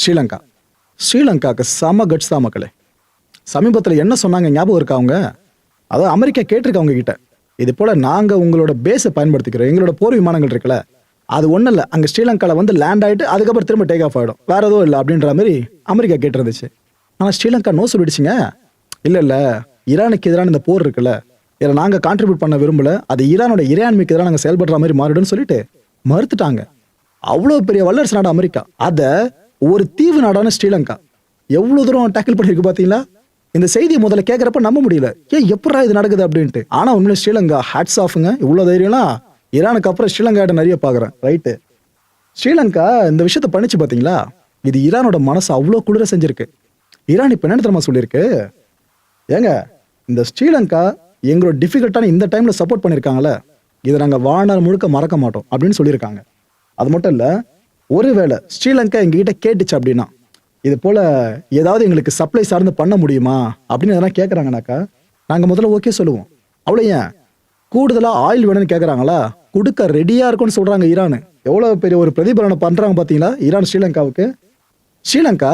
ஸ்ரீலங்கா. ஸ்ரீலங்காவுக்கு செம கட்ஸ் தான் மக்களே. சமீபத்தில் என்ன சொன்னாங்க ஞாபகம் இருக்கா அவங்க? அதாவது அமெரிக்கா கேட்டிருக்க அவங்க கிட்ட, இது போல் நாங்கள் உங்களோட பேஸை பயன்படுத்திக்கிறோம், எங்களோட போர் விமானங்கள் இருக்குல்ல, அது ஒன்றும் இல்லை, அங்கே ஸ்ரீலங்காவில் வந்து லேண்ட் ஆகிட்டு அதுக்கப்புறம் திரும்ப டேக் ஆஃப் ஆகிடும், வேறு எதுவும் இல்லை அப்படின்ற மாதிரி அமெரிக்கா கேட்டிருந்துச்சு. ஆனால் ஸ்ரீலங்கா நோ சொல்லிடுச்சுங்க. இல்லை இல்லை, ஈரானுக்கு எதிரான இந்த போர் இருக்குல்ல, இதில் நாங்கள் கான்ட்ரிபியூட் பண்ண விரும்பல, அது ஈரானோட இறையாண்மைக்கு எதிராக நாங்கள் செயல்படுற மாதிரி மாறிடும்னு சொல்லிட்டு மறுத்துட்டாங்க. அவ்வளோ பெரிய வல்லரசு நாடு அமெரிக்கா, அதை ஒரு தீவு நாடான ஸ்ரீலங்கா எவ்வளோ தூரம் டேக்கிள் பண்ணியிருக்கு பார்த்தீங்களா? இந்த செய்தியை முதல்ல கேட்குறப்ப நம்ப முடியல, ஏன் எப்படா இது நடக்குது அப்படின்ட்டு. ஆனால் உண்மையிலே ஸ்ரீலங்கா ஹேட்ஸ் ஆஃபுங்க, இவ்வளோ தைரியம்லாம் ஈரானுக்கு அப்புறம் ஸ்ரீலங்காட்ட நிறைய பார்க்குறேன். ரைட்டு, ஸ்ரீலங்கா இந்த விஷயத்த பண்ணிச்சு பார்த்தீங்களா? இது ஈரானோட மனசு அவ்வளோ குளிர செஞ்சிருக்கு. ஈரான் இப்போ என்ன தெரியுமா சொல்லியிருக்கு, ஏங்க இந்த ஸ்ரீலங்கா எங்களோட டிஃபிகல்ட்டான இந்த டைமில் சப்போர்ட் பண்ணியிருக்காங்களே, இதை நாங்கள் வாழ்நாள் முழுக்க மறக்க மாட்டோம் அப்படின்னு சொல்லியிருக்காங்க. அது மட்டும் இல்லை, ஒருவேளை ஸ்ரீலங்கா எங்ககிட்ட கேட்டுச்சு அப்படின்னா, இது போல் ஏதாவது எங்களுக்கு சப்ளை சார்ந்து பண்ண முடியுமா அப்படின்னு எதனா கேட்குறாங்கனாக்கா நாங்கள் முதல்ல ஓகே சொல்லுவோம். அவ்வளோ ஏன் கூடுதலாக ஆயில் வேணும்னு கேட்குறாங்களா, கொடுக்க ரெடியாக இருக்கும்னு சொல்கிறாங்க ஈரான். எவ்வளோ பெரிய ஒரு பிரதிபலனை பண்ணுறாங்க பார்த்தீங்களா ஈரான் ஸ்ரீலங்காவுக்கு. ஸ்ரீலங்கா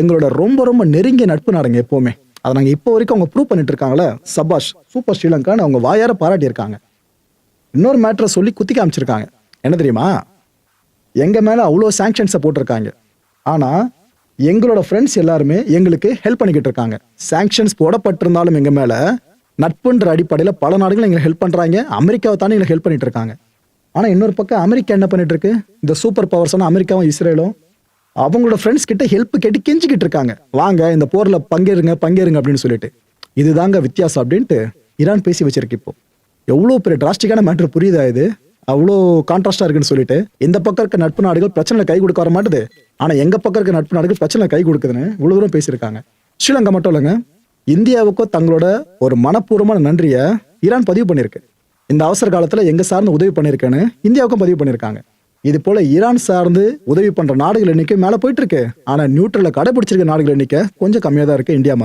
எங்களோட ரொம்ப ரொம்ப நெருங்கிய நட்பு நாடுங்க எப்போவுமே. அதை நாங்கள் இப்போ வரைக்கும் அவங்க ப்ரூவ் பண்ணிட்டு இருக்காங்களே, சபாஷ் சூப்பர் ஸ்ரீலங்கான்னு அவங்க வாயார பாராட்டியிருக்காங்க. இன்னொரு மேட்டரை சொல்லி குத்தி காமிச்சிருக்காங்க. என்ன தெரியுமா, எங்கள் மேலே அவ்வளோ சாங்ஷன்ஸை போட்டிருக்காங்க, ஆனால் எங்களோட ஃப்ரெண்ட்ஸ் எல்லாருமே எங்களுக்கு ஹெல்ப் பண்ணிக்கிட்டு இருக்காங்க. சாங்ஷன்ஸ் போடப்பட்டிருந்தாலும் எங்கள் மேலே நட்புன்ற அடிப்படையில் பல நாடுகள் எங்களை ஹெல்ப் பண்ணுறாங்க, அமெரிக்காவை தானே எங்களை ஹெல்ப் பண்ணிட்டு இருக்காங்க. ஆனால் இன்னொரு பக்கம் அமெரிக்கா என்ன பண்ணிட்டு இருக்கு, இந்த சூப்பர் பவர்ஸான அமெரிக்காவும் இஸ்ரேலும் அவங்களோட ஃப்ரெண்ட்ஸ் கிட்ட ஹெல்ப் கேட்டு கெஞ்சிக்கிட்டு இருக்காங்க, வாங்க இந்த போரில் பங்கேறுங்க அப்படின்னு சொல்லிட்டு. இதுதாங்க வித்தியாசம் அப்படின்ட்டு ஈரான் பேசி வச்சிருக்கு. இப்போ எவ்வளோ பெரிய டிராஸ்டிக்கான மேட்டர் புரியுதா இது? அவ்வளோ கான்ட்ராஸ்டா இருக்குன்னு சொல்லிட்டு இந்த பக்கம் இருக்க நட்பு நாடுகள் பிரச்சனை கை கொடுக்க வர மாட்டுது, ஆனால் எங்க பக்கம் இருக்க நட்பு நாடுகள் பிரச்சனை கை கொடுக்குதுன்னு இவ்வளோ தூரம் பேசியிருக்காங்க. ஸ்ரீலங்கா மட்டும் இல்லைங்க, இந்தியாவுக்கும் தங்களோட ஒரு மனப்பூர்வமான நன்றியை ஈரான் பதிவு பண்ணியிருக்கு. இந்த அவசர காலத்தில் எங்க சார்ந்து உதவி பண்ணியிருக்கேன்னு இந்தியாவுக்கும் பதிவு பண்ணியிருக்காங்க. இது போல ஈரான் சார்ந்து உதவி பண்ற நாடுகள் எண்ணிக்கை மேலே போயிட்டு இருக்கு, ஆனால் நியூட்ரலை கடைபிடிச்சிருக்க நாடுகள் எண்ணிக்கை கொஞ்சம் கம்மியாக தான் இருக்கு இந்தியா மாதிரி.